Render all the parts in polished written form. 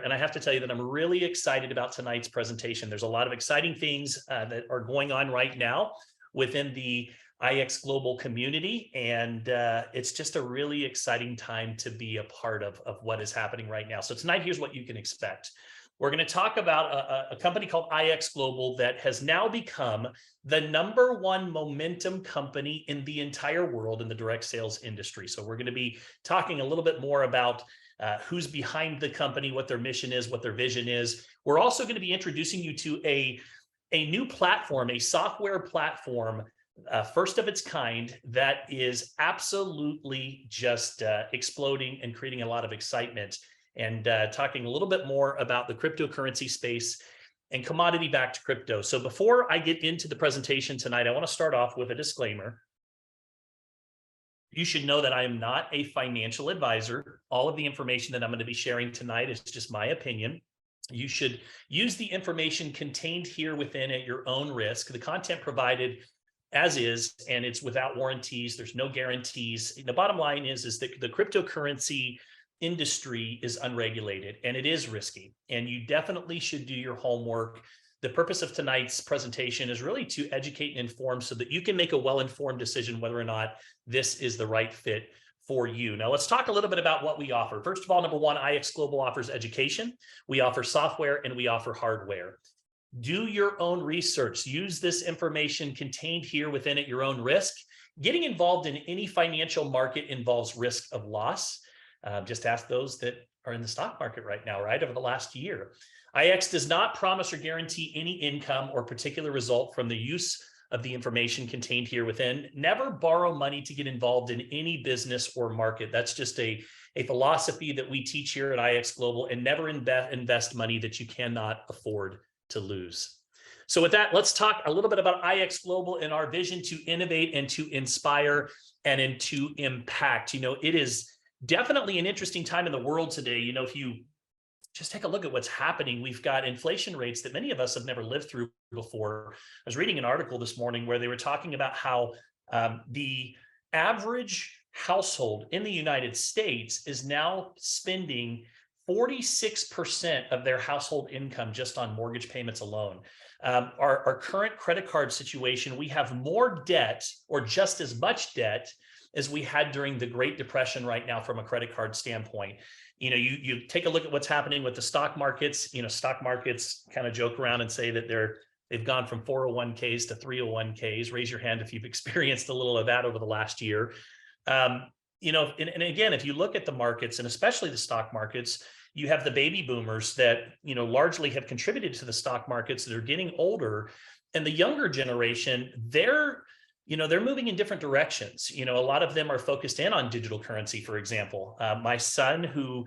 And I have to tell you that I'm really excited about tonight's presentation. There's a lot of exciting things that are going on right now within the IX Global community. And it's just a really exciting time to be a part of what is happening right now. So tonight, here's what you can expect. We're going to talk about a company called IX Global that has now become the #1 momentum company in the entire world in the direct sales industry. So we're going to be talking a little bit more about who's behind the company, what their mission is, what their vision is. We're also going to be introducing you to a new platform, a software platform, first of its kind, that is absolutely just exploding and creating a lot of excitement, and talking a little bit more about the cryptocurrency space and commodity-backed crypto. So before I get into the presentation tonight, I want to start off with a disclaimer. You should know that I am not a financial advisor. All of the information that I'm going to be sharing tonight is just my opinion. You should use the information contained here within at your own risk. The content provided as is, and it's without warranties. There's no guarantees. The bottom line is that the cryptocurrency industry is unregulated and it is risky, and you definitely should do your homework. The purpose of tonight's presentation is really to educate and inform so that you can make a well-informed decision whether or not this is the right fit for you. Now, let's talk a little bit about what we offer. First of all, #1, IX Global offers education. We offer software and we offer hardware. Do your own research. Use this information contained here within at your own risk. Getting involved in any financial market involves risk of loss. Just ask those that are in the stock market right now, right, over the last year. IX does not promise or guarantee any income or particular result from the use of the information contained here within. Never borrow money to get involved in any business or market. That's just a philosophy that we teach here at IX Global, and never invest money that you cannot afford to lose. So with that, let's talk a little bit about IX Global and our vision to innovate and to inspire and to impact. You know, it is definitely an interesting time in the world today. You know, if you just take a look at what's happening, we've got inflation rates that many of us have never lived through before. I was reading an article this morning where they were talking about how the average household in the United States is now spending 46% of their household income just on mortgage payments alone. Our current credit card situation, we have more debt, or just as much debt, as we had during the Great Depression right now from a credit card standpoint. You know, you take a look at what's happening with the stock markets. You know, stock markets kind of joke around and say that they've gone from 401ks to 301ks. Raise your hand if you've experienced a little of that over the last year. You know, and again, if you look at the markets, and especially the stock markets, you have the baby boomers that, you know, largely have contributed to the stock markets that are getting older, and the younger generation, they're moving in different directions. You know, a lot of them are focused in on digital currency, for example. My son, who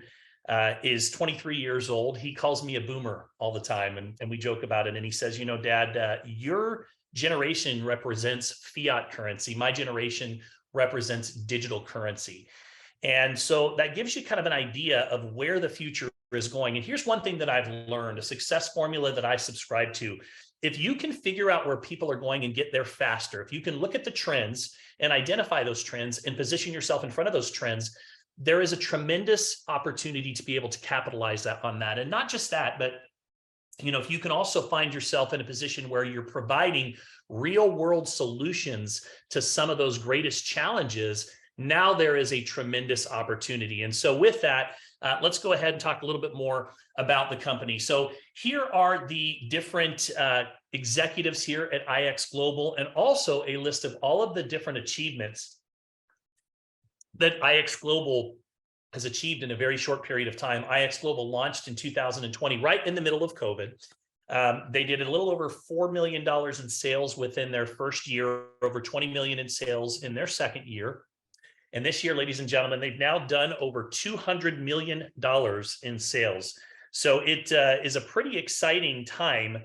is 23 years old, he calls me a boomer all the time, and we joke about it. And he says, you know, Dad, your generation represents fiat currency. My generation represents digital currency. And so that gives you kind of an idea of where the future is going. And here's one thing that I've learned, a success formula that I subscribe to. If you can figure out where people are going and get there faster, if you can look at the trends and identify those trends and position yourself in front of those trends, there is a tremendous opportunity to be able to capitalize on that. And not just that, but you know, if you can also find yourself in a position where you're providing real world solutions to some of those greatest challenges, now there is a tremendous opportunity. And so with that, let's go ahead and talk a little bit more about the company. So here are the different executives here at IX Global, and also a list of all of the different achievements that IX Global has achieved in a very short period of time. IX Global launched in 2020, right in the middle of COVID. They did a little over $4 million in sales within their first year, over 20 million in sales in their second year. And this year, ladies and gentlemen, they've now done over $200 million in sales. So it is a pretty exciting time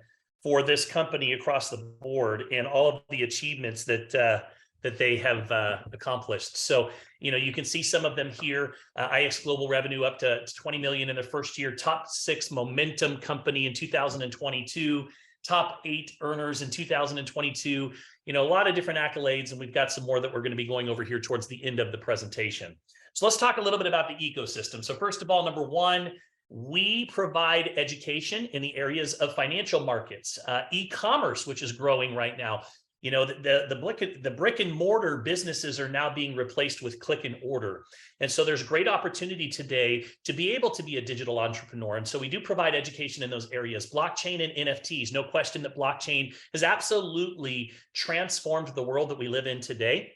for this company across the board, and all of the achievements that they have accomplished. So, you know, you can see some of them here. IX Global revenue up to 20 million in their first year, top 6 momentum company in 2022, top 8 earners in 2022. You know, a lot of different accolades, and we've got some more that we're going to be going over here towards the end of the presentation. So let's talk a little bit about the ecosystem. So first of all, #1, We provide education in the areas of financial markets, e-commerce, which is growing right now. You know, the brick and mortar businesses are now being replaced with click and order. And so there's great opportunity today to be able to be a digital entrepreneur. And so we do provide education in those areas. Blockchain and NFTs, no question that blockchain has absolutely transformed the world that we live in today.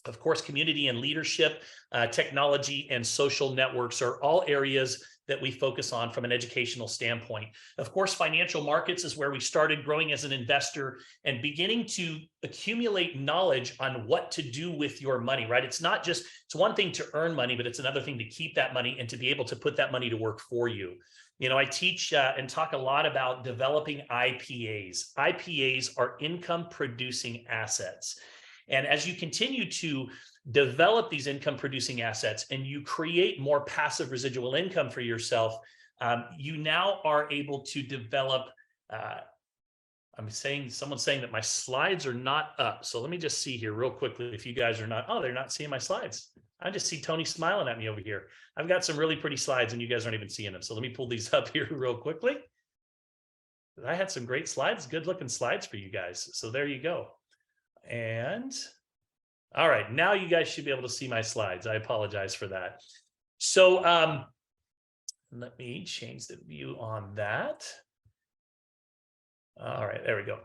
Of course, community and leadership, technology and social networks are all areas that we focus on from an educational standpoint. Of course, financial markets is where we started growing as an investor and beginning to accumulate knowledge on what to do with your money, right? It's not just, it's one thing to earn money, but it's another thing to keep that money and to be able to put that money to work for you. You know, I teach and talk a lot about developing IPAs. IPAs are income producing assets. And as you continue to develop these income producing assets and you create more passive residual income for yourself, you now are able to develop, someone's saying that my slides are not up. So let me just see here real quickly if you guys are not, oh, they're not seeing my slides. I just see Tony smiling at me over here. I've got some really pretty slides and you guys aren't even seeing them. So let me pull these up here real quickly. I had some great slides, good looking slides for you guys. So there you go. And all right, now you guys should be able to see my slides. I apologize for that. So let me change the view on that. All right, there we go.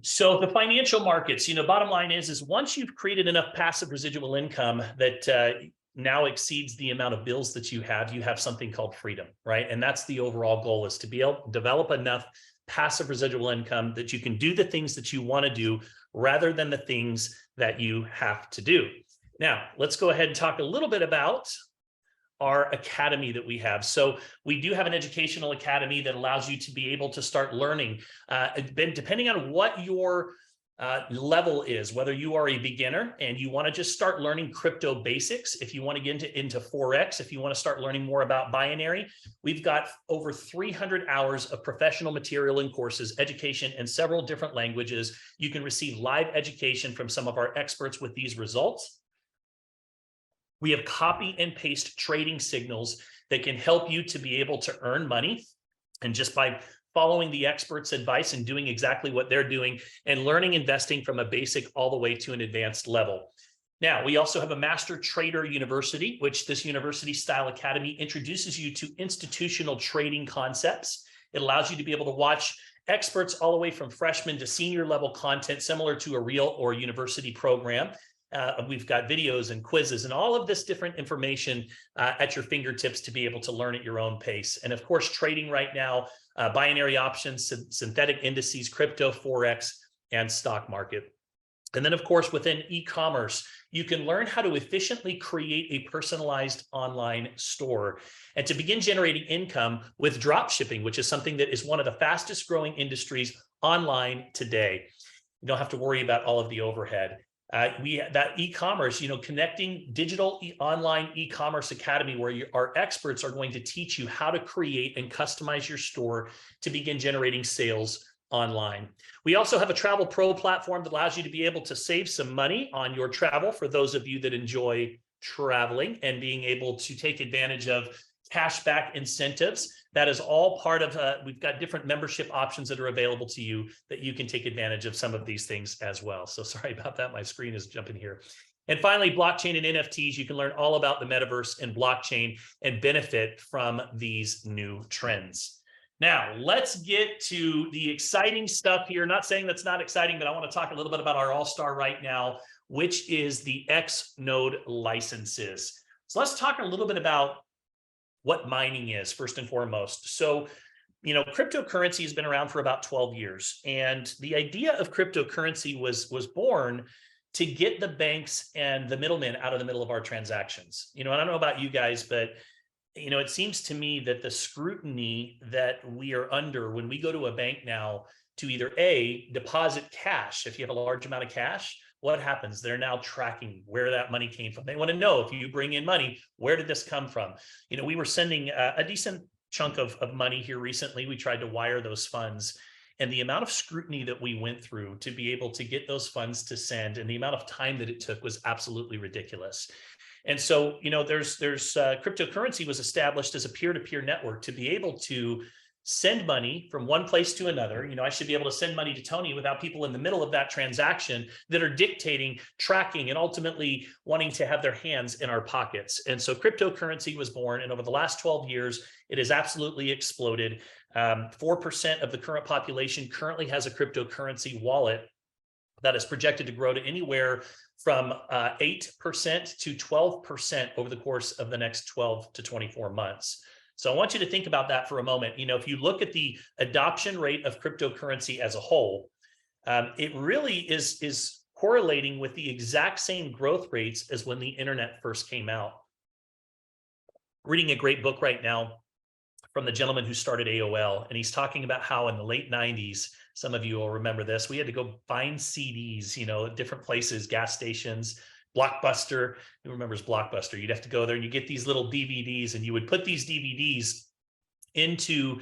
So the financial markets, you know, bottom line is once you've created enough passive residual income that now exceeds the amount of bills that you have something called freedom, right? And that's the overall goal, is to be able to develop enough passive residual income that you can do the things that you want to do rather than the things that you have to do. Now, let's go ahead and talk a little bit about our academy that we have. So we do have an educational academy that allows you to be able to start learning, depending on what your level is, whether you are a beginner and you want to just start learning crypto basics, if you want to get into Forex, if you want to start learning more about binary, we've got over 300 hours of professional material and courses, education in several different languages. You can receive live education from some of our experts with these results. We have copy and paste trading signals that can help you to be able to earn money. And just by following the experts' advice and doing exactly what they're doing and learning investing from a basic all the way to an advanced level. Now, we also have a Master Trader University, which this university style academy introduces you to institutional trading concepts. It allows you to be able to watch experts all the way from freshman to senior level content, similar to a real or university program. We've got videos and quizzes and all of this different information at your fingertips to be able to learn at your own pace. And of course, trading right now, binary options, synthetic indices, crypto, Forex, and stock market. And then of course, within e-commerce, you can learn how to efficiently create a personalized online store and to begin generating income with drop shipping, which is something that is one of the fastest growing industries online today. You don't have to worry about all of the overhead. That e-commerce, you know, connecting digital online e-commerce academy, where our experts are going to teach you how to create and customize your store to begin generating sales online. We also have a travel pro platform that allows you to be able to save some money on your travel for those of you that enjoy traveling and being able to take advantage of cashback incentives. That is all part of, we've got different membership options that are available to you that you can take advantage of some of these things as well. So sorry about that. My screen is jumping here. And finally, blockchain and NFTs. You can learn all about the metaverse and blockchain and benefit from these new trends. Now, let's get to the exciting stuff here. Not saying that's not exciting, but I want to talk a little bit about our all-star right now, which is the XNode licenses. So let's talk a little bit about what mining is, first and foremost. So, you know, cryptocurrency has been around for about 12 years. And the idea of cryptocurrency was born to get the banks and the middlemen out of the middle of our transactions. You know, I don't know about you guys, but, you know, it seems to me that the scrutiny that we are under when we go to a bank now to either A, deposit cash, if you have a large amount of cash, what happens? They're now tracking where that money came from. They want to know, if you bring in money, where did this come from? You know, we were sending a decent chunk of money here recently. We tried to wire those funds, and the amount of scrutiny that we went through to be able to get those funds to send and the amount of time that it took was absolutely ridiculous. And so, there's cryptocurrency was established as a peer-to-peer network to be able to send money from one place to another. I should be able to send money to Tony without people in the middle of that transaction that are dictating, tracking, and ultimately wanting to have their hands in our pockets. And so cryptocurrency was born, and over the last 12 years, it has absolutely exploded. 4% of the current population currently has a cryptocurrency wallet that is projected to grow to anywhere from 8% to 12% over the course of the next 12 to 24 months. So I want you to think about that for a moment. If you look at the adoption rate of cryptocurrency as a whole, it really is correlating with the exact same growth rates as when the internet first came out. Reading a great book right now from the gentleman who started AOL, and he's talking about how in the late 90s, some of you will remember this, we had to go find CDs, at different places, gas stations, Blockbuster. Who remembers Blockbuster? You'd have to go there and you get these little DVDs, and you would put these DVDs into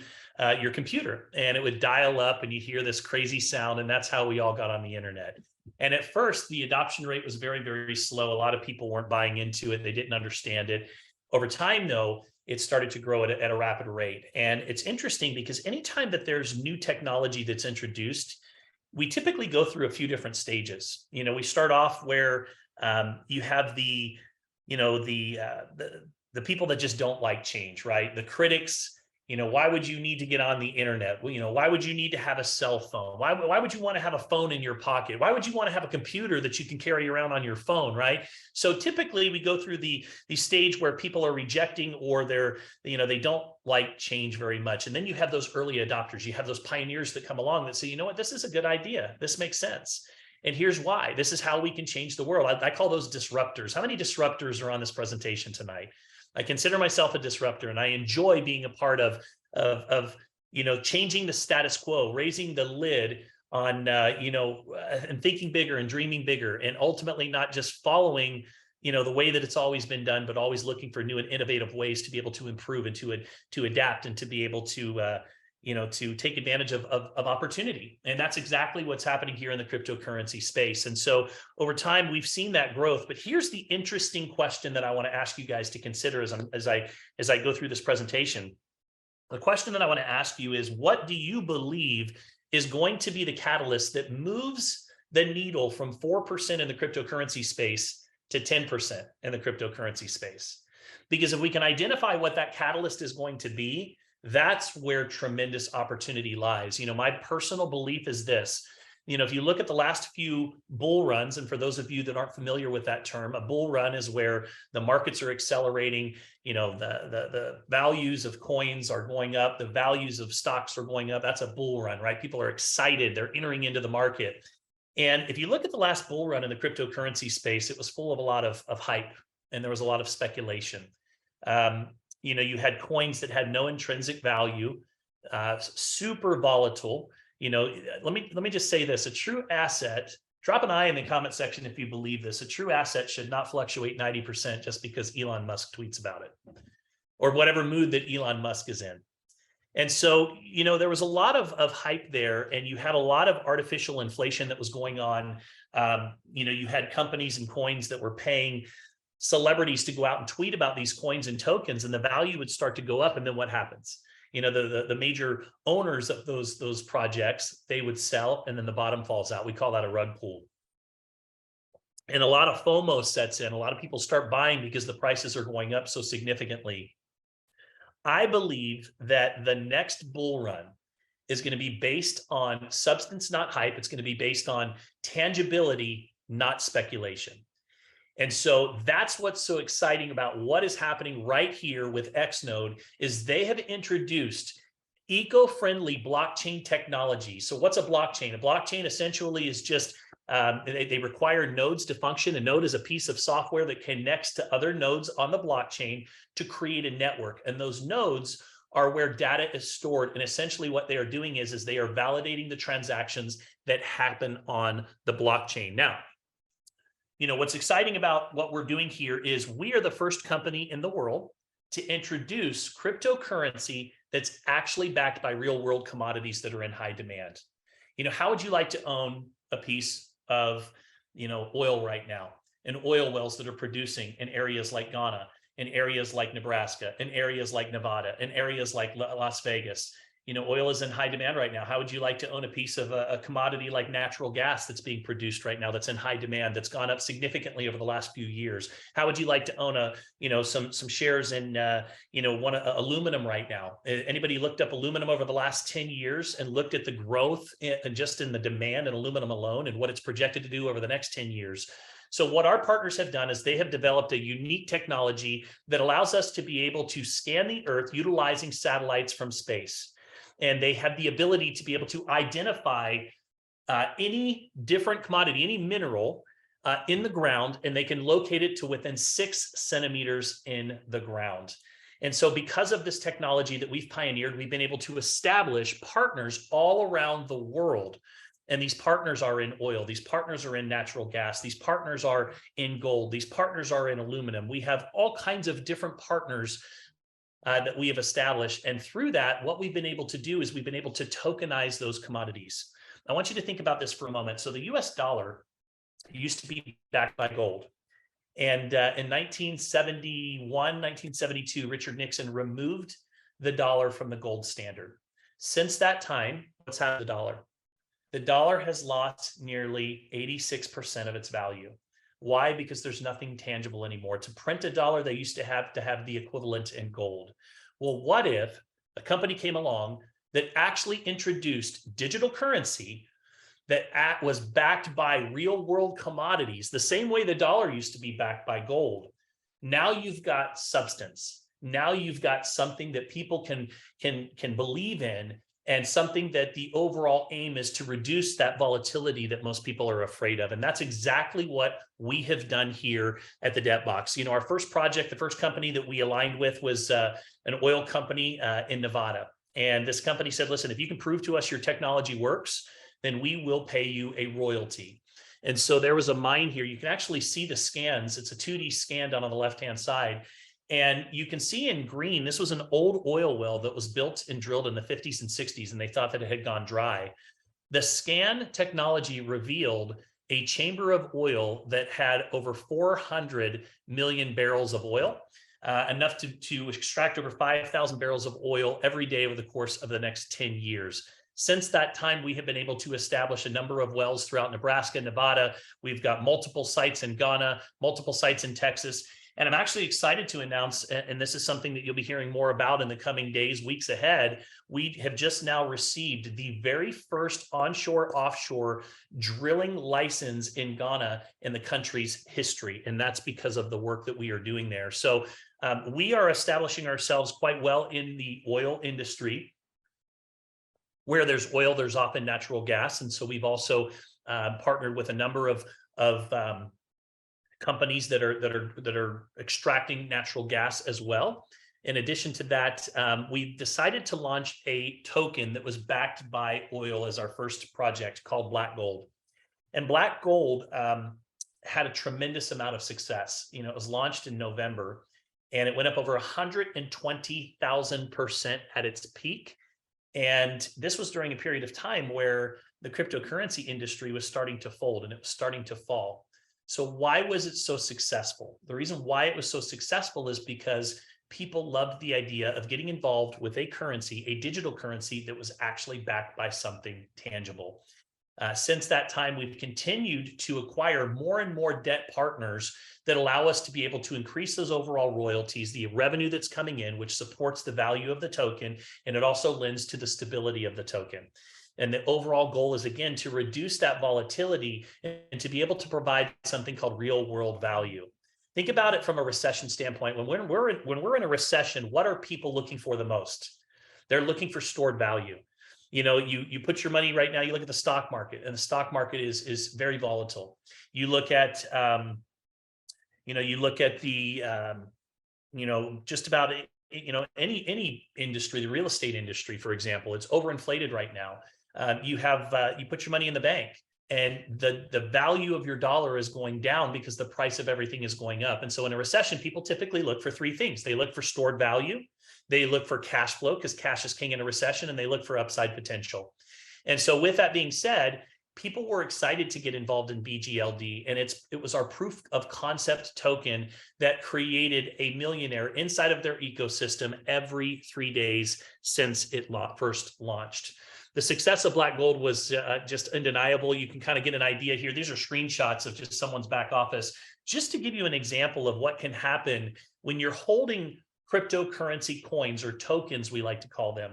your computer, and it would dial up, and you'd hear this crazy sound, and that's how we all got on the internet. And at first, the adoption rate was very, very slow. A lot of people weren't buying into it. They didn't understand it. Over time, though, it started to grow at a rapid rate. And it's interesting because anytime that there's new technology that's introduced, we typically go through a few different stages. We start off where you have the people that just don't like change, right? The critics. Why would you need to get on the internet? Why would you need to have a cell phone? Why would you want to have a phone in your pocket? Why would you want to have a computer that you can carry around on your phone, right? So typically we go through the stage where people are rejecting, or they don't like change very much. And then you have those early adopters. You have those pioneers that come along that say, you know what, this is a good idea. This makes sense. And here's why. This is how we can change the world. I call those disruptors. How many disruptors are on this presentation tonight? I consider myself a disruptor, and I enjoy being a part of changing the status quo, raising the lid on and thinking bigger and dreaming bigger, and ultimately not just following the way that it's always been done, but always looking for new and innovative ways to be able to improve and to adapt and to be able to to take advantage of opportunity. And that's exactly what's happening here in the cryptocurrency space. And so over time, we've seen that growth. But here's the interesting question that I want to ask you guys to consider as I go through this presentation. The question that I want to ask you is, what do you believe is going to be the catalyst that moves the needle from 4% in the cryptocurrency space to 10% in the cryptocurrency space? Because if we can identify what that catalyst is going to be, that's where tremendous opportunity lies. My personal belief is this. If you look at the last few bull runs, and for those of you that aren't familiar with that term, a bull run is where the markets are accelerating, the values of coins are going up, the values of stocks are going up. That's a bull run, right? People are excited. They're entering into the market. And if you look at the last bull run in the cryptocurrency space, it was full of a lot of hype, and there was a lot of speculation. You had coins that had no intrinsic value, super volatile. Let me just say this: a true asset. Drop an I in the comment section if you believe this. A true asset should not fluctuate 90% just because Elon Musk tweets about it, or whatever mood that Elon Musk is in. And so, there was a lot of hype there, and you had a lot of artificial inflation that was going on. You had companies and coins that were paying celebrities to go out and tweet about these coins and tokens, and the value would start to go up. And then what happens? The major owners of those projects, they would sell, and then the bottom falls out. We call that a rug pull. And a lot of FOMO sets in. A lot of people start buying because the prices are going up so significantly. I believe that the next bull run is going to be based on substance, not hype. It's going to be based on tangibility, not speculation. And so that's what's so exciting about what is happening right here with XNode, is they have introduced eco-friendly blockchain technology. So what's a blockchain? A blockchain essentially is just, they require nodes to function. A node is a piece of software that connects to other nodes on the blockchain to create a network. And those nodes are where data is stored. And essentially what they are doing is they are validating the transactions that happen on the blockchain. Now, what's exciting about what we're doing here is we are the first company in the world to introduce cryptocurrency that's actually backed by real world commodities that are in high demand. How would you like to own a piece of, oil right now? and oil wells that are producing in areas like Ghana, in areas like Nebraska, in areas like Nevada, in areas like Las Vegas. You know, oil is in high demand right now. How would you like to own a piece of a commodity like natural gas that's being produced right now, that's in high demand, that's gone up significantly over the last few years? How would you like to own some shares in, aluminum right now? Anybody looked up aluminum over the last 10 years and looked at the growth and just in the demand in aluminum alone and what it's projected to do over the next 10 years? So what our partners have done is they have developed a unique technology that allows us to be able to scan the Earth utilizing satellites from space. And they have the ability to be able to identify any different commodity, any mineral in the ground, and they can locate it to within 6 centimeters in the ground. And so because of this technology that we've pioneered, we've been able to establish partners all around the world. And these partners are in oil, these partners are in natural gas, these partners are in gold, these partners are in aluminum. We have all kinds of different partners that we have established. And through that, what we've been able to do is we've been able to tokenize those commodities. I want you to think about this for a moment. So the US dollar used to be backed by gold. And in 1971, 1972, Richard Nixon removed the dollar from the gold standard. Since that time, what's happened to the dollar? The dollar has lost nearly 86% of its value. Why? Because there's nothing tangible anymore. To print a dollar, they used to have the equivalent in gold. Well, what if a company came along that actually introduced digital currency that was backed by real world commodities, the same way the dollar used to be backed by gold? Now you've got substance. Now you've got something that people can believe in, and something that the overall aim is to reduce that volatility that most people are afraid of. And that's exactly what we have done here at the Debt Box. You know, our first project, the first company that we aligned with was an oil company in Nevada. And this company said, listen, if you can prove to us your technology works, then we will pay you a royalty. And so there was a mine here. You can actually see the scans. It's a 2D scan down on the left-hand side. And you can see in green, this was an old oil well that was built and drilled in the 50s and 60s, and they thought that it had gone dry. The scan technology revealed a chamber of oil that had over 400 million barrels of oil, enough to extract over 5,000 barrels of oil every day over the course of the next 10 years. Since that time, we have been able to establish a number of wells throughout Nebraska, Nevada. We've got multiple sites in Ghana, multiple sites in Texas. And I'm actually excited to announce, and this is something that you'll be hearing more about in the coming days, weeks ahead, we have just now received the very first onshore, offshore drilling license in Ghana in the country's history. And that's because of the work that we are doing there. So we are establishing ourselves quite well in the oil industry. Where there's oil, there's often natural gas. And so we've also partnered with a number of companies that are extracting natural gas as well. In addition to that, we decided to launch a token that was backed by oil as our first project called Black Gold. And Black Gold had a tremendous amount of success. You know, it was launched in November, and it went up over 120,000% at its peak. And this was during a period of time where the cryptocurrency industry was starting to fold and it was starting to fall. So why was it so successful? The reason why it was so successful is because people loved the idea of getting involved with a currency, a digital currency that was actually backed by something tangible. Since that time, we've continued to acquire more and more debt partners that allow us to be able to increase those overall royalties, the revenue that's coming in, which supports the value of the token, and it also lends to the stability of the token. And the overall goal is, again, to reduce that volatility and to be able to provide something called real world value. Think about it from a recession standpoint. When we're in a recession, what are people looking for the most? They're looking for stored value. You know, you put your money right now, you look at the stock market, and the stock market is very volatile. You look at, just about, any industry, the real estate industry, for example, it's overinflated right now. You put your money in the bank, and the value of your dollar is going down because the price of everything is going up. And so in a recession, people typically look for three things. They look for stored value, they look for cash flow, because cash is king in a recession, and they look for upside potential. And so with that being said, people were excited to get involved in BGLD, and it was our proof of concept token that created a millionaire inside of their ecosystem every 3 days since it first launched. The success of Black Gold was just undeniable. You can kind of get an idea here. These are screenshots of just someone's back office, just to give you an example of what can happen when you're holding cryptocurrency coins, or tokens, we like to call them.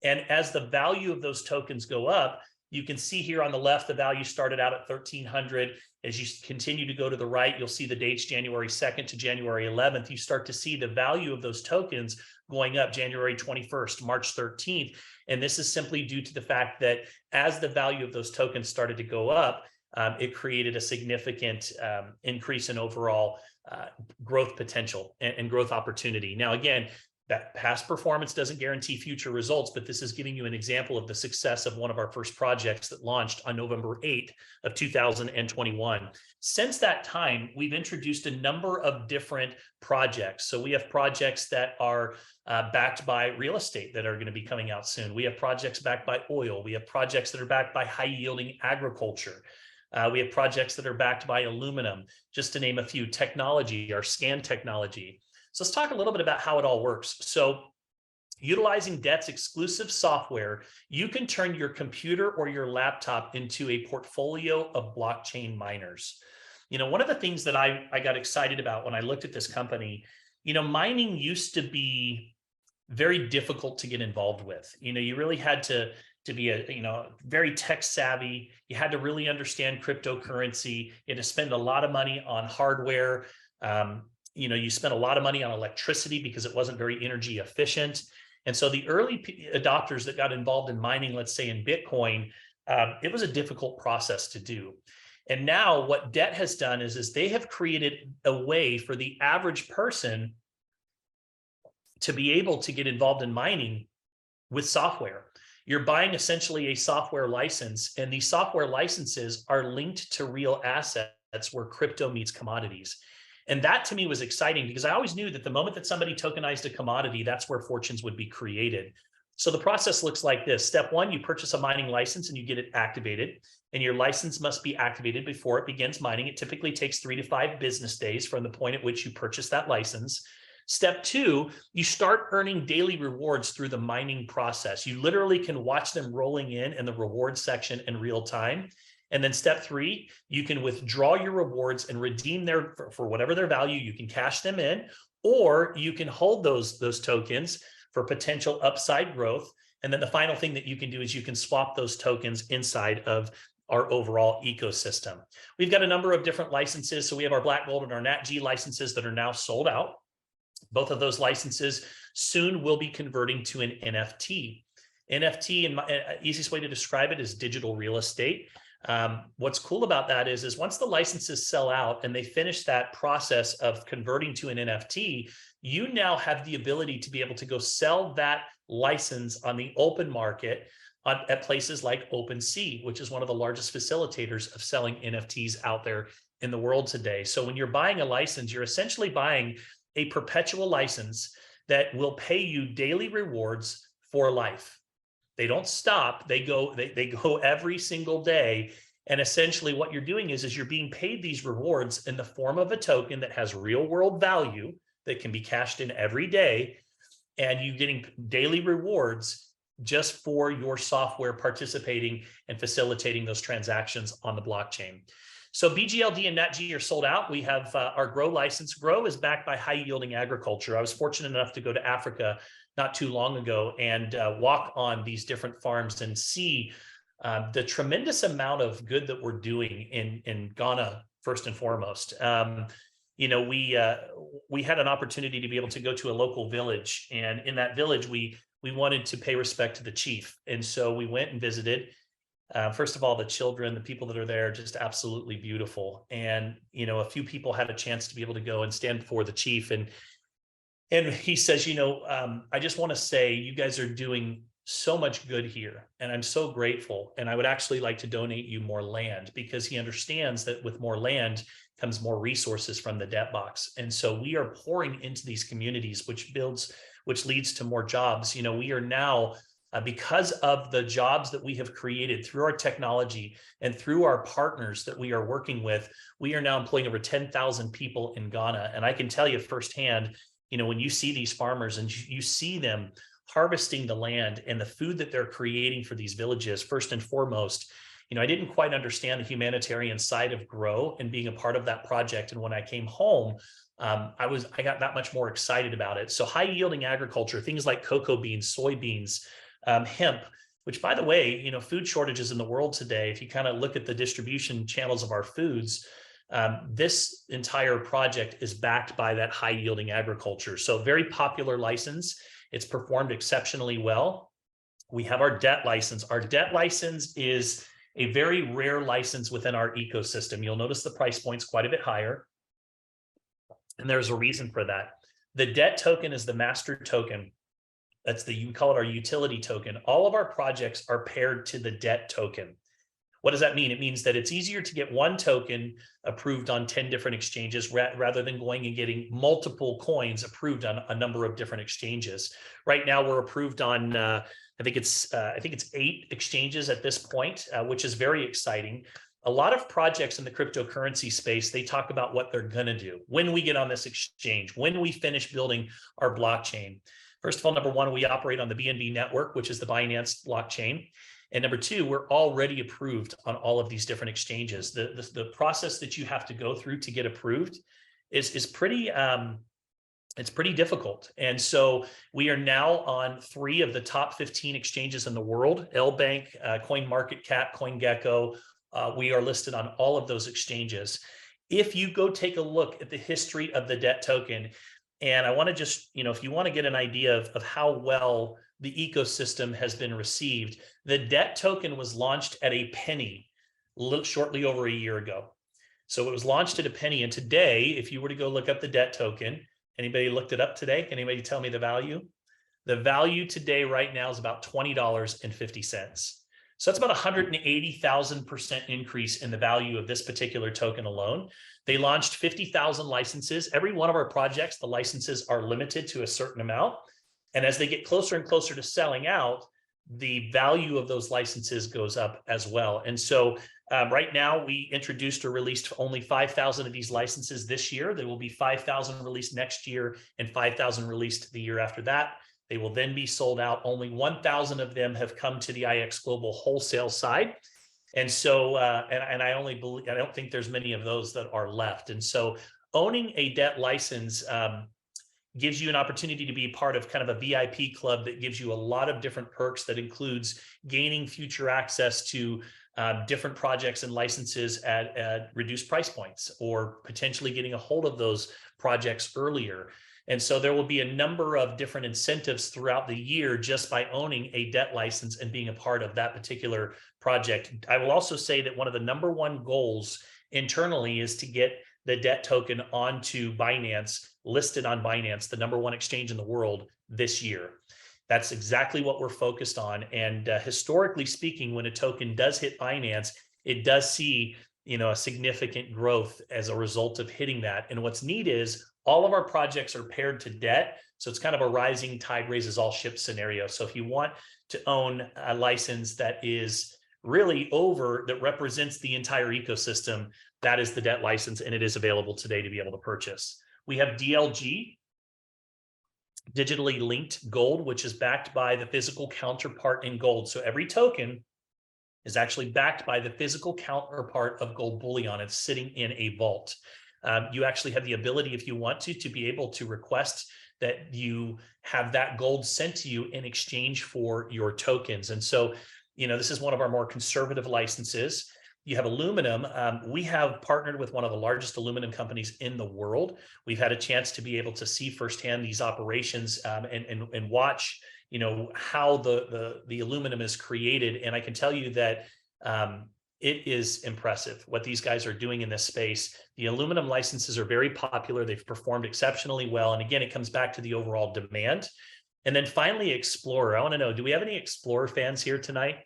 And as the value of those tokens go up, you can see here on the left, the value started out at 1,300. As you continue to go to the right, you'll see the dates January 2nd to January 11th. You start to see the value of those tokens going up January 21st, March 13th. And this is simply due to the fact that as the value of those tokens started to go up, it created a significant increase in overall growth potential and growth opportunity. Now, again, that past performance doesn't guarantee future results, but this is giving you an example of the success of one of our first projects that launched on November 8th of 2021. Since that time, we've introduced a number of different projects. So we have projects that are backed by real estate that are going to be coming out soon. We have projects backed by oil. We have projects that are backed by high-yielding agriculture. We have projects that are backed by aluminum, just to name a few. Technology, our scan technology. So let's talk a little bit about how it all works. So utilizing DET's exclusive software, you can turn your computer or your laptop into a portfolio of blockchain miners. You know, one of the things that I got excited about when I looked at this company, you know, mining used to be very difficult to get involved with. You know, you really had to be very tech savvy. You had to really understand cryptocurrency. You had to spend a lot of money on hardware. You spent a lot of money on electricity because it wasn't very energy efficient. And so the early adopters that got involved in mining, let's say in Bitcoin, it was a difficult process to do. And now what DET has done is they have created a way for the average person to be able to get involved in mining with software. You're buying essentially a software license, and these software licenses are linked to real assets where crypto meets commodities. And that to me was exciting because I always knew that the moment that somebody tokenized a commodity, that's where fortunes would be created. So the process looks like this. Step one, you purchase a mining license and you get it activated. And your license must be activated before it begins mining. It typically takes 3 to 5 business days from the point at which you purchase that license. Step two, you start earning daily rewards through the mining process. You literally can watch them rolling in the reward section in real time. And then step three, you can withdraw your rewards and redeem for whatever their value. You can cash them in, or you can hold those tokens for potential upside growth. And then the final thing that you can do is you can swap those tokens inside of our overall ecosystem. We've got a number of different licenses. So we have our Black Gold and our NATG licenses that are now sold out. Both of those licenses soon will be converting to an NFT. NFT, and easiest way to describe it, is digital real estate. What's cool about that is once the licenses sell out and they finish that process of converting to an NFT, you now have the ability to be able to go sell that license on the open market at places like OpenSea, which is one of the largest facilitators of selling NFTs out there in the world today. So when you're buying a license, you're essentially buying a perpetual license that will pay you daily rewards for life. They don't stop. They go every single day. And essentially what you're doing is you're being paid these rewards in the form of a token that has real world value that can be cashed in every day. And you're getting daily rewards just for your software participating and facilitating those transactions on the blockchain. So BGLD and NATG are sold out. We have our Grow license. Grow is backed by high yielding agriculture. I was fortunate enough to go to Africa not too long ago and walk on these different farms and see the tremendous amount of good that we're doing in Ghana, first and foremost. We had an opportunity to be able to go to a local village, and in that village, we wanted to pay respect to the chief. And so we went and visited. First of all, the children, the people that are there, just absolutely beautiful. And, a few people had a chance to be able to go and stand before the chief. And he says, I just want to say you guys are doing so much good here. And I'm so grateful. And I would actually like to donate you more land, because he understands that with more land comes more resources from the debt box. And so we are pouring into these communities, which leads to more jobs. We are now because of the jobs that we have created through our technology and through our partners that we are working with. We are now employing over 10,000 people in Ghana. And I can tell you firsthand, when you see these farmers and you see them harvesting the land and the food that they're creating for these villages, first and foremost, I didn't quite understand the humanitarian side of Grow and being a part of that project. And when I came home, I got that much more excited about it. So high yielding agriculture, things like cocoa beans, soybeans, hemp, which, by the way, food shortages in the world today, if you kind of look at the distribution channels of our foods, this entire project is backed by that high yielding agriculture. So very popular license. It's performed exceptionally well. We have our debt license. Our debt license is a very rare license within our ecosystem. You'll notice the price point's quite a bit higher. And there's a reason for that. The debt token is the master token. We call it our utility token. All of our projects are paired to the debt token. What does that mean? It means that it's easier to get one token approved on 10 different exchanges rather than going and getting multiple coins approved on a number of different exchanges. Right now, we're approved on, I think it's 8 exchanges at this point, which is very exciting. A lot of projects in the cryptocurrency space, they talk about what they're going to do when we get on this exchange, when we finish building our blockchain. First of all, number one, we operate on the BNB network, which is the Binance blockchain. And number two, we're already approved on all of these different exchanges. The process that you have to go through to get approved is pretty it's pretty difficult. And so we are now on 3 of the top 15 exchanges in the world: LBank, CoinMarketCap, CoinGecko. We are listed on all of those exchanges. If you go take a look at the history of the debt token, and I want to just, if you want to get an idea of how well the ecosystem has been received, the debt token was launched at a penny shortly over a year ago. So it was launched at a penny. And today, if you were to go look up the debt token, anybody looked it up today? Can anybody tell me the value? The value today right now is about $20.50. So that's about 180,000% increase in the value of this particular token alone. They launched 50,000 licenses. Every one of our projects, the licenses are limited to a certain amount. And as they get closer and closer to selling out, the value of those licenses goes up as well. And so right now, we introduced or released only 5,000 of these licenses this year. There will be 5,000 released next year and 5,000 released the year after that. They will then be sold out. Only 1,000 of them have come to the IX Global wholesale side. And so, and I don't think there's many of those that are left. And so owning a debt license gives you an opportunity to be part of kind of a VIP club that gives you a lot of different perks that includes gaining future access to different projects and licenses at reduced price points, or potentially getting a hold of those projects earlier. And so there will be a number of different incentives throughout the year just by owning a debt license and being a part of that particular project. I will also say that one of the number one goals internally is to get the debt token onto Binance, listed on Binance, the number one exchange in the world this year. That's exactly what we're focused on. And historically speaking, when a token does hit Binance, it does see a significant growth as a result of hitting that. And what's neat is all of our projects are paired to debt. So it's kind of a rising tide raises all ships scenario. So if you want to own a license that is really that represents the entire ecosystem, that is the debt license, and it is available today to be able to purchase. We have DLG, digitally linked gold, which is backed by the physical counterpart in gold. So every token is actually backed by the physical counterpart of gold bullion. It's sitting in a vault. You actually have the ability, if you want to be able to request that you have that gold sent to you in exchange for your tokens. And so, this is one of our more conservative licenses. You have aluminum. We have partnered with one of the largest aluminum companies in the world. We've had a chance to be able to see firsthand these operations and watch, how the aluminum is created. And I can tell you that it is impressive what these guys are doing in this space. The aluminum licenses are very popular. They've performed exceptionally well. And again, it comes back to the overall demand. And then finally, Explorer. I want to know, do we have any Explorer fans here tonight?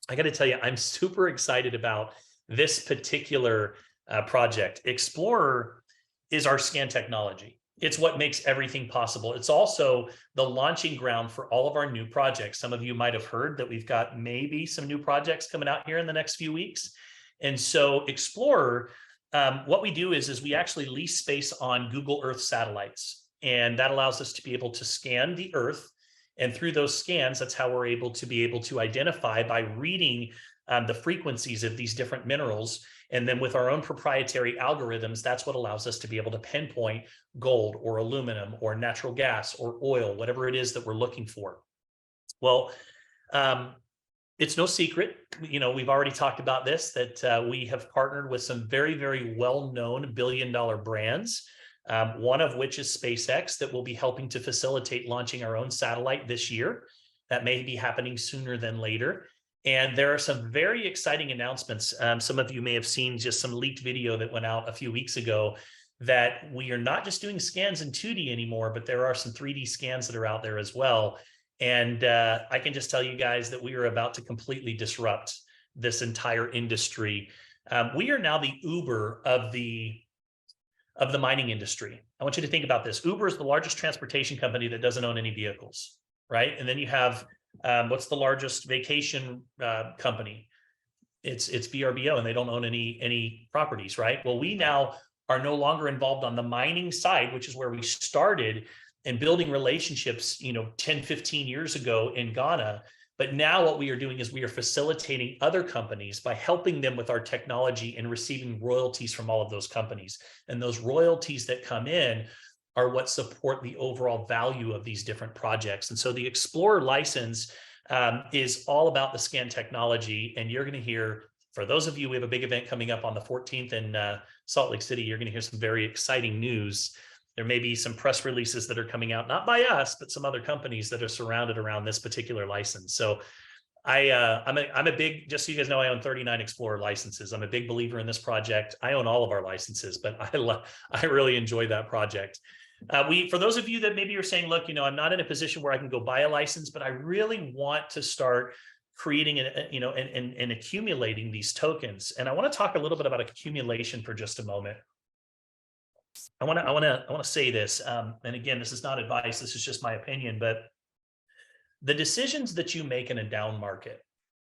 I got to tell you, I'm super excited about this particular project. Explorer is our scan technology. It's what makes everything possible. It's also the launching ground for all of our new projects. Some of you might have heard that we've got maybe some new projects coming out here in the next few weeks. And so Explorer, what we do is we actually lease space on Google Earth satellites. And that allows us to be able to scan the Earth. And through those scans, that's how we're able to identify by reading the frequencies of these different minerals. And then with our own proprietary algorithms, that's what allows us to be able to pinpoint gold or aluminum or natural gas or oil, whatever it is that we're looking for. Well, it's no secret, we've already talked about this, that we have partnered with some very, very well-known billion-dollar brands, one of which is SpaceX, that will be helping to facilitate launching our own satellite this year. That may be happening sooner than later. And there are some very exciting announcements. Some of you may have seen just some leaked video that went out a few weeks ago that we are not just doing scans in 2D anymore, but there are some 3D scans that are out there as well. And I can just tell you guys that we are about to completely disrupt this entire industry. We are now the Uber of the mining industry. I want you to think about this. Uber is the largest transportation company that doesn't own any vehicles, right? And then you have what's the largest vacation company? It's VRBO, and they don't own any properties, right? Well, we now are no longer involved on the mining side, which is where we started and building relationships, 10, 15 years ago in Ghana. But now what we are doing is we are facilitating other companies by helping them with our technology and receiving royalties from all of those companies. And those royalties that come in are what support the overall value of these different projects. And so the Explorer license is all about the scan technology. And you're going to hear, for those of you, we have a big event coming up on the 14th in Salt Lake City. You're going to hear some very exciting news. There may be some press releases that are coming out, not by us, but some other companies that are surrounded around this particular license. So I'm a big, just so you guys know, I own 39 Explorer licenses. I'm a big believer in this project. I own all of our licenses, but I really enjoy that project. For those of you that maybe are saying, look, I'm not in a position where I can go buy a license, but I really want to start creating and accumulating these tokens. And I want to talk a little bit about accumulation for just a moment. I want to say this, and again, this is not advice. This is just my opinion, but the decisions that you make in a down market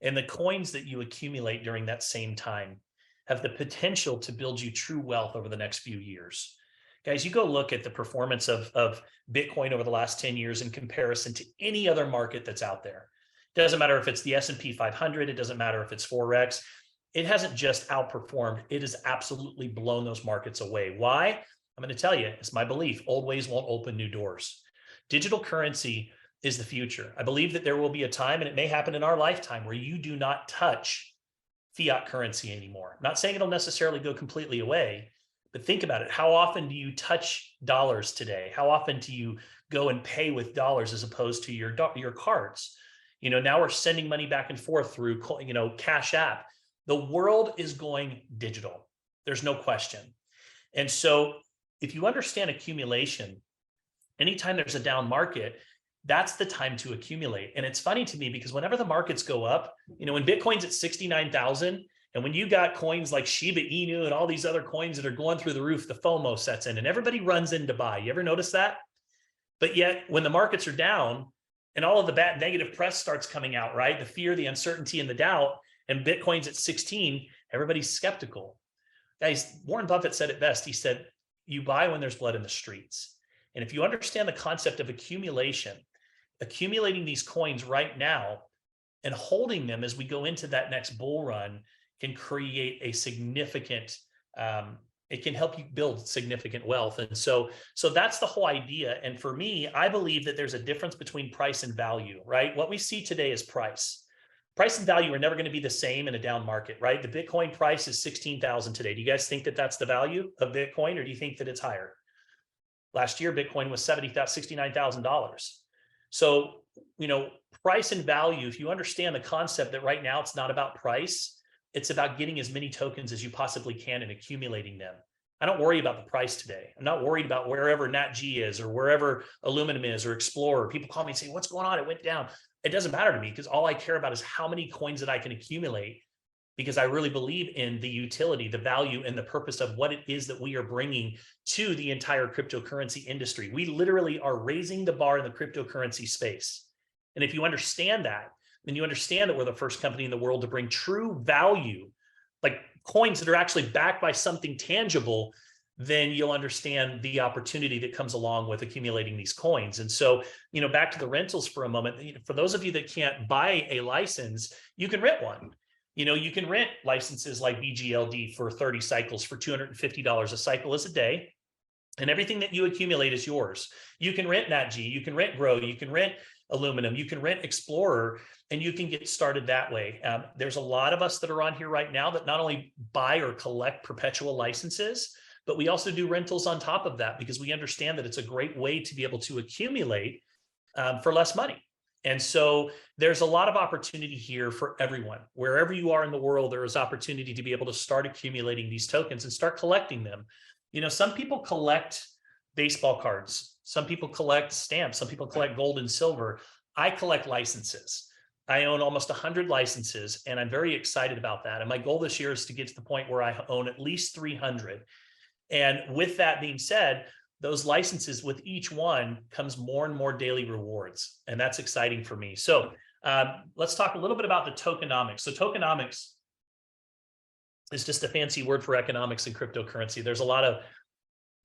and the coins that you accumulate during that same time have the potential to build you true wealth over the next few years. Guys, you go look at the performance of Bitcoin over the last 10 years in comparison to any other market that's out there. It doesn't matter if it's the S&P 500. It doesn't matter if it's Forex. It hasn't just outperformed. It has absolutely blown those markets away. Why? I'm going to tell you, it's my belief. Old ways won't open new doors. Digital currency is the future. I believe that there will be a time, and it may happen in our lifetime, where you do not touch fiat currency anymore. I'm not saying it'll necessarily go completely away, but think about it. How often do you touch dollars today? How often do you go and pay with dollars as opposed to your cards? Now we're sending money back and forth through, Cash App. The world is going digital. There's no question. And so if you understand accumulation, anytime there's a down market, that's the time to accumulate. And it's funny to me because whenever the markets go up, when Bitcoin's at 69,000, and when you got coins like Shiba Inu and all these other coins that are going through the roof, the FOMO sets in and everybody runs in to buy. You ever notice that? But yet when the markets are down and all of the bad negative press starts coming out, right? The fear, the uncertainty, and the doubt, and Bitcoin's at 16, everybody's skeptical. Guys, Warren Buffett said it best. He said, you buy when there's blood in the streets. And if you understand the concept of accumulation, accumulating these coins right now and holding them as we go into that next bull run can create a significant, it can help you build significant wealth. And so that's the whole idea. And for me, I believe that there's a difference between price and value, right? What we see today is price. Price and value are never going to be the same in a down market, right? The Bitcoin price is 16,000 today. Do you guys think that that's the value of Bitcoin, or do you think that it's higher? Last year, Bitcoin was $69,000. So, price and value, if you understand the concept that right now it's not about price, it's about getting as many tokens as you possibly can and accumulating them. I don't worry about the price today. I'm not worried about wherever NATG is or wherever Aluminum is or Explorer. People call me and say, what's going on? It went down. It doesn't matter to me because all I care about is how many coins that I can accumulate, because I really believe in the utility, the value, and the purpose of what it is that we are bringing to the entire cryptocurrency industry. We literally are raising the bar in the cryptocurrency space. And if you understand that, then you understand that we're the first company in the world to bring true value, like coins that are actually backed by something tangible, then you'll understand the opportunity that comes along with accumulating these coins. And so, back to the rentals for a moment, for those of you that can't buy a license, you can rent one. You can rent licenses like BGLD for 30 cycles for $250 a cycle is a day. And everything that you accumulate is yours. You can rent NATG, you can rent Grow, you can rent Aluminum, you can rent Explorer, and you can get started that way. There's a lot of us that are on here right now that not only buy or collect perpetual licenses, but we also do rentals on top of that because we understand that it's a great way to be able to accumulate for less money. And so there's a lot of opportunity here for everyone. Wherever you are in the world, there is opportunity to be able to start accumulating these tokens and start collecting them. Some people collect baseball cards. Some people collect stamps. Some people collect gold and silver. I collect licenses. I own almost 100 licenses, and I'm very excited about that. And my goal this year is to get to the point where I own at least 300. And with that being said, those licenses, with each one comes more and more daily rewards. And that's exciting for me. So let's talk a little bit about the tokenomics. So tokenomics is just a fancy word for economics and cryptocurrency. There's a lot of,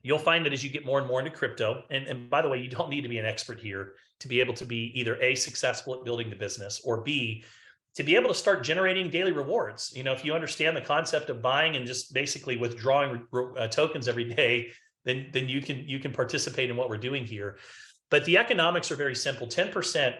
you'll find that as you get more and more into crypto, and by the way, you don't need to be an expert here to be able to be either A, successful at building the business, or B, to be able to start generating daily rewards. If you understand the concept of buying and just basically withdrawing tokens every day, then you can participate in what we're doing here. But the economics are very simple. 10%,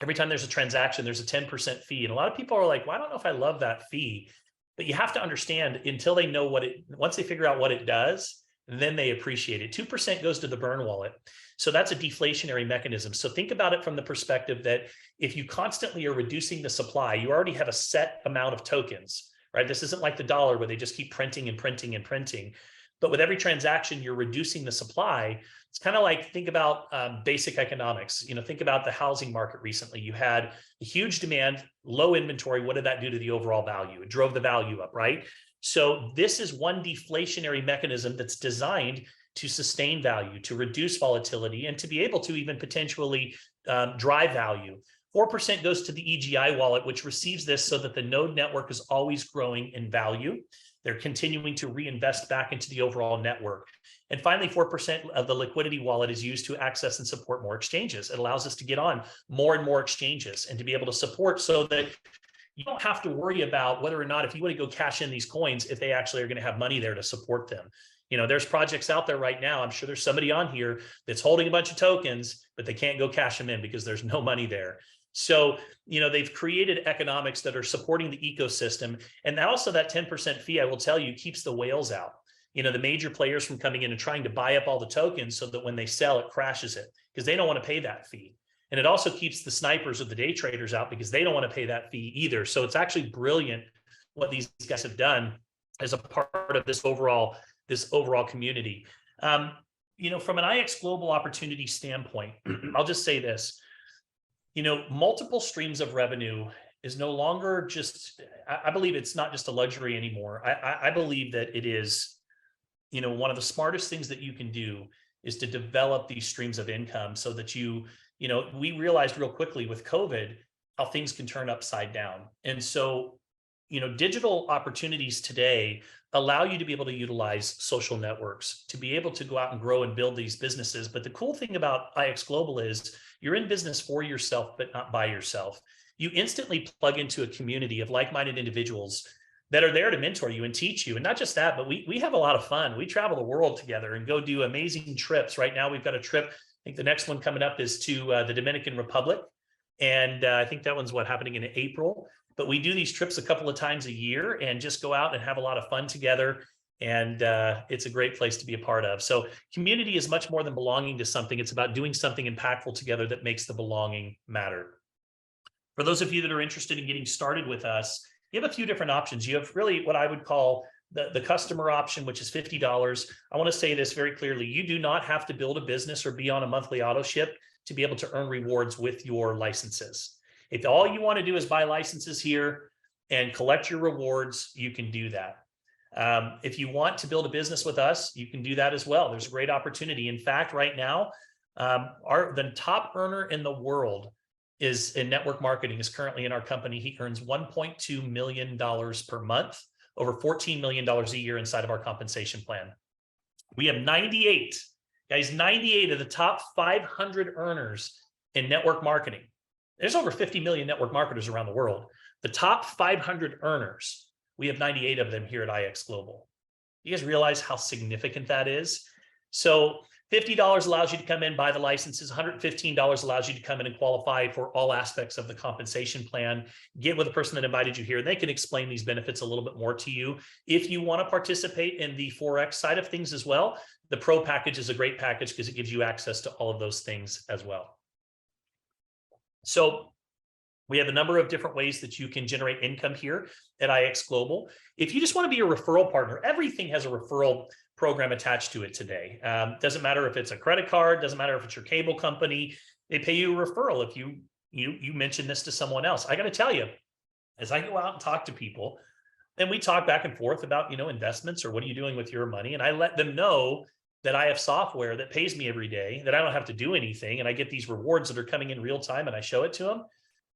every time there's a transaction, there's a 10% fee. And a lot of people are like, well, I don't know if I love that fee. But you have to understand, until they know once they figure out what it does, then they appreciate it. 2% goes to the burn wallet. So that's a deflationary mechanism. So think about it from the perspective that if you constantly are reducing the supply, you already have a set amount of tokens, right? This isn't like the dollar where they just keep printing and printing and printing. But with every transaction, you're reducing the supply. It's kind of like, think about basic economics. Think about the housing market recently. You had a huge demand, low inventory. What did that do to the overall value? It drove the value up, right? So this is one deflationary mechanism that's designed to sustain value, to reduce volatility, and to be able to even potentially drive value. 4% goes to the EGI wallet, which receives this so that the node network is always growing in value. They're continuing to reinvest back into the overall network. And finally, 4% of the liquidity wallet is used to access and support more exchanges. It allows us to get on more and more exchanges and to be able to support, so that you don't have to worry about whether or not, if you want to go cash in these coins, if they actually are going to have money there to support them. There's projects out there right now. I'm sure there's somebody on here that's holding a bunch of tokens, but they can't go cash them in because there's no money there. So, they've created economics that are supporting the ecosystem. And also that 10% fee, I will tell you, keeps the whales out. The major players from coming in and trying to buy up all the tokens so that when they sell, it crashes it, because they don't want to pay that fee. And it also keeps the snipers or the day traders out, because they don't want to pay that fee either. So it's actually brilliant what these guys have done as a part of this overall community. From an IX Global opportunity standpoint, I'll just say this. Multiple streams of revenue is no longer just, I believe it's not just a luxury anymore. I believe that it is, one of the smartest things that you can do is to develop these streams of income so that we realized real quickly with COVID how things can turn upside down. And so, digital opportunities today allow you to be able to utilize social networks to be able to go out and grow and build these businesses. But the cool thing about IX Global is you're in business for yourself, but not by yourself. You instantly plug into a community of like-minded individuals that are there to mentor you and teach you. And not just that, but we have a lot of fun. We travel the world together and go do amazing trips. Right now, we've got a trip. I think the next one coming up is to the Dominican Republic. And I think that one's happening in April. But we do these trips a couple of times a year and just go out and have a lot of fun together. And it's a great place to be a part of. So community is much more than belonging to something. It's about doing something impactful together that makes the belonging matter. For those of you that are interested in getting started with us, you have a few different options. You have really what I would call the customer option, which is $50. I want to say this very clearly. You do not have to build a business or be on a monthly auto ship to be able to earn rewards with your licenses. If all you want to do is buy licenses here, and collect your rewards, you can do that. If you want to build a business with us, you can do that as well. There's a great opportunity. In fact, right now, the top earner in the world is in network marketing is currently in our company. He earns $1.2 million per month, over $14 million a year inside of our compensation plan. We have 98, guys, 98 of the top 500 earners in network marketing. There's over 50 million network marketers around the world. The top 500 earners, we have 98 of them here at IX Global. You guys realize how significant that is? So $50 allows you to come in, buy the licenses. $115 allows you to come in and qualify for all aspects of the compensation plan. Get with the person that invited you here. They can explain these benefits a little bit more to you. If you want to participate in the Forex side of things as well, the Pro package is a great package because it gives you access to all of those things as well. So we have a number of different ways that you can generate income here at IX Global. If you just want to be a referral partner, everything has a referral program attached to it today. Doesn't matter if it's a credit card, doesn't matter if it's your cable company, they pay you a referral if you mention this to someone else. I got to tell you, as I go out and talk to people, and we talk back and forth about, investments or what are you doing with your money? And I let them know that I have software that pays me every day, that I don't have to do anything. And I get these rewards that are coming in real time and I show it to them.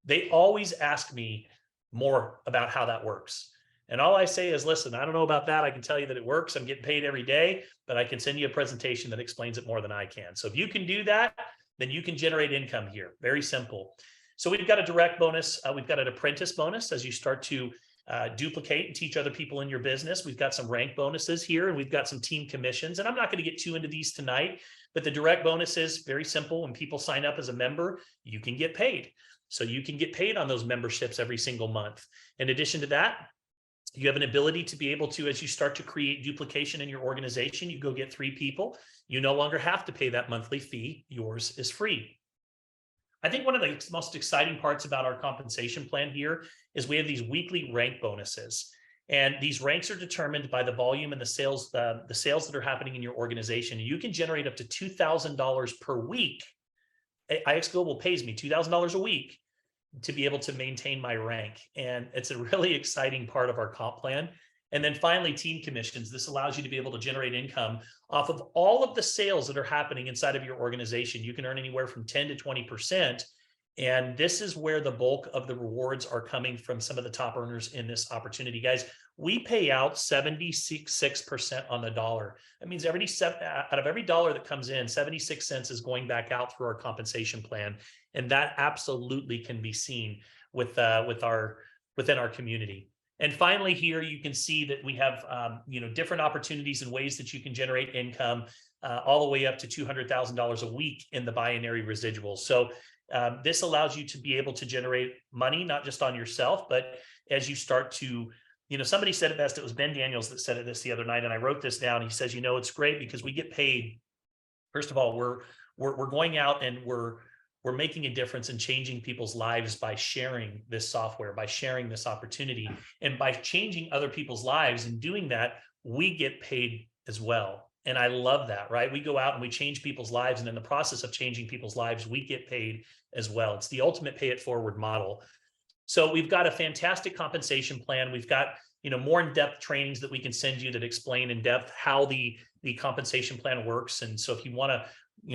They always ask me more about how that works. And all I say is, listen, I don't know about that. I can tell you that it works. I'm getting paid every day, but I can send you a presentation that explains it more than I can. So if you can do that, then you can generate income here. Very simple. So we've got a direct bonus. We've got an apprentice bonus as you start to duplicate and teach other people in your business. We've got some rank bonuses here, and we've got some team commissions. And I'm not going to get too into these tonight, but the direct bonus is very simple. When people sign up as a member, you can get paid. So you can get paid on those memberships every single month. In addition to that, you have an ability to be able to, as you start to create duplication in your organization, you go get 3 people. You no longer have to pay that monthly fee. Yours is free. I think one of the most exciting parts about our compensation plan here is we have these weekly rank bonuses. And these ranks are determined by the volume and the sales that are happening in your organization. You can generate up to $2,000 per week. IX Global pays me $2,000 a week to be able to maintain my rank. And it's a really exciting part of our comp plan. And then finally, team commissions. This allows you to be able to generate income off of all of the sales that are happening inside of your organization. You can earn anywhere from 10 to 20%. And this is where the bulk of the rewards are coming from some of the top earners in this opportunity. Guys, we pay out 76% on the dollar. That means out of every dollar that comes in, 76 cents is going back out through our compensation plan. And that absolutely can be seen within our community. And finally, here you can see that we have different opportunities and ways that you can generate income all the way up to $200,000 a week in the binary residuals. So this allows you to be able to generate money, not just on yourself, but as you start to, somebody said it best. It was Ben Daniels that said this the other night, and I wrote this down. He says, it's great because we get paid. First of all, we're going out and we're making a difference in changing people's lives by sharing this software, by sharing this opportunity, and by changing other people's lives. And doing that, we get paid as well. And I love that, right? We go out and we change people's lives. And in the process of changing people's lives, we get paid as well. It's the ultimate pay it forward model. So we've got a fantastic compensation plan. We've got, more in-depth trainings that we can send you that explain in depth how the compensation plan works. And so if you want to,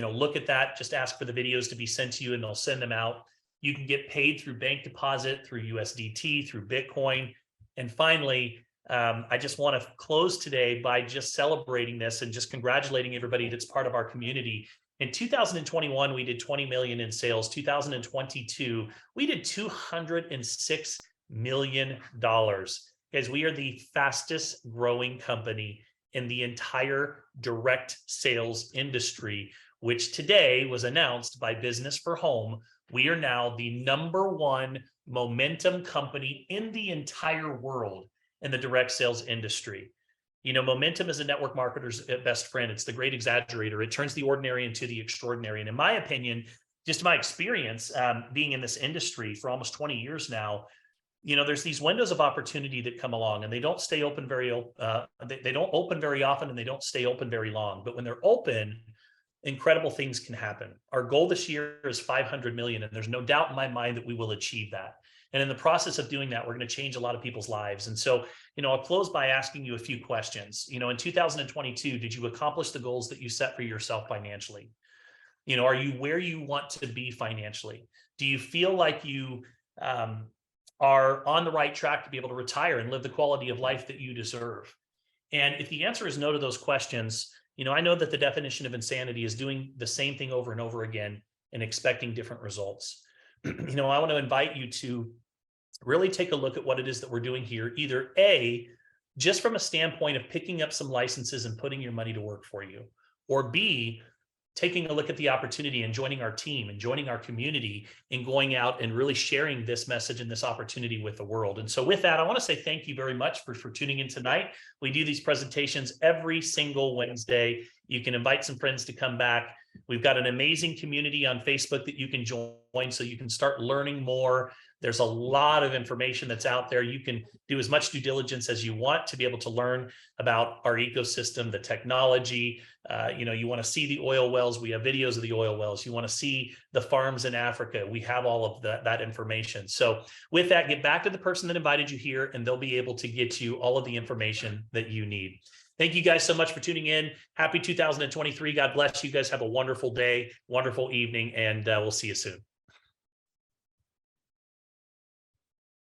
look at that, just ask for the videos to be sent to you and they'll send them out. You can get paid through bank deposit, through USDT, through Bitcoin. And finally, I just want to close today by just celebrating this and just congratulating everybody that's part of our community. In 2021, we did 20 million in sales. 2022, we did $206 million. Guys, we are the fastest growing company in the entire direct sales industry, which today was announced by Business for Home. We are now the #1 momentum company in the entire world in the direct sales industry. Momentum is a network marketer's best friend. It's the great exaggerator. It turns the ordinary into the extraordinary. And in my opinion, just my experience being in this industry for almost 20 years now, there's these windows of opportunity that come along and they don't stay open they don't open very often and they don't stay open very long. But when they're open, incredible things can happen. Our goal this year is 500 million, and there's no doubt in my mind that we will achieve that. And in the process of doing that, we're going to change a lot of people's lives. And so, I'll close by asking you a few questions. In 2022, did you accomplish the goals that you set for yourself financially? Are you where you want to be financially? Do you feel like you are on the right track to be able to retire and live the quality of life that you deserve? And if the answer is no to those questions, I know that the definition of insanity is doing the same thing over and over again and expecting different results. I want to invite you to really take a look at what it is that we're doing here, either A, just from a standpoint of picking up some licenses and putting your money to work for you, or B, taking a look at the opportunity and joining our team and joining our community and going out and really sharing this message and this opportunity with the world. And so with that, I want to say thank you very much for tuning in tonight. We do these presentations every single Wednesday. You can invite some friends to come back. We've got an amazing community on Facebook that you can join so you can start learning more. There's a lot of information that's out there. You can do as much due diligence as you want to be able to learn about our ecosystem, the technology. You want to see the oil wells. We have videos of the oil wells. You want to see the farms in Africa. We have all of that information. So with that, get back to the person that invited you here, and they'll be able to get you all of the information that you need. Thank you guys so much for tuning in. Happy 2023. God bless you guys. Have a wonderful day, wonderful evening, and we'll see you soon.